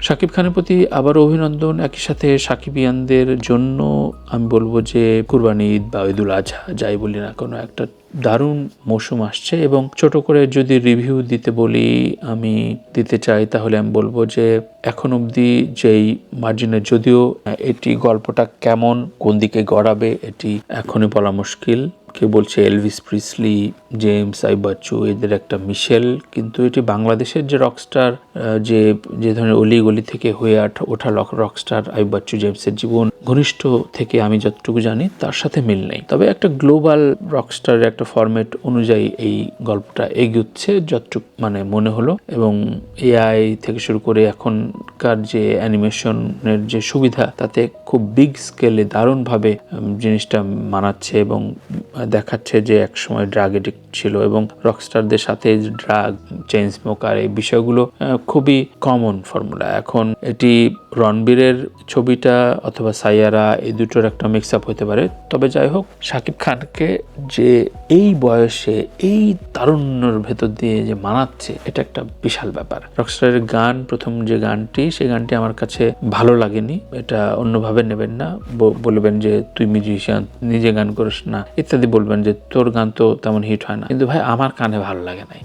শাকিব খানের প্রতি আবারও অভিনন্দন। একই সাথে সাকিবিয়ানদের জন্য আমি বলবো যে কুরবানি ঈদ বা ঈদুল আজহা যাই বলি না কোনো, একটা দারুণ মৌসুম আসছে। এবং ছোট করে যদি রিভিউ দিতে বলি, আমি দিতে চাই, তাহলে আমি বলবো যে এখন অবধি যেই মার্জিনে, যদিও এটি গল্পটা কেমন, কোন দিকে গড়াবে এটি এখনই বলা মুশকিল। কেউ বলছে Elvis Presley, James I Bachchu এদের একটা মিশেল, কিন্তু এটি বাংলাদেশের যে রকস্টার, যে ধরনের অলিগলি থেকে হয়ে ওঠা রকস্টার আই বাচ্চু জেমসের জীবন ঘনিষ্ঠ থেকে আমি যতটুকু জানি তার সাথে মিল নেই। তবে একটা গ্লোবাল রকস্টারের একটা ফরম্যাট অনুযায়ী এই গল্পটা এগোচ্ছে যতটুকু মানে মনে হলো। এবং এআই থেকে শুরু করে এখনকার যে অ্যানিমেশনের যে সুবিধা, তাতে খুব বিগ স্কেলে দারুণভাবে জিনিসটা মানাচ্ছে এবং দেখাচ্ছে যে একসময় ড্রাগ এডিক্ট ছিল এবং রকস্টারদের সাথে ড্রাগ, চেইন স্মোকার, এই বিষয়গুলো খুবই কমন ফর্মুলা। এখন এটি রণবীরের ছবিটা অথবা সাইয়ারা, এই দুটোর একটা মিক্স আপ হতে পারে। তবে যাই হোক, শাকিব খানকে যে এই বয়সে এই তারুণ্যের ভেতর দিয়ে যে মানাচ্ছে, এটা একটা বিশাল ব্যাপার। রকস্টারের গান, প্রথম যে গানটি, সেই গানটি আমার কাছে ভালো লাগেনি। এটা অন্যভাবে নেবেন না, বলবেন যে তুই মিউজিশিয়ান, নিজে গান করিস না ইত্যাদি বলবেন, যে তোর গান তো তেমন হিট হয় না। কিন্তু ভাই আমার কানে ভালো লাগে নাই।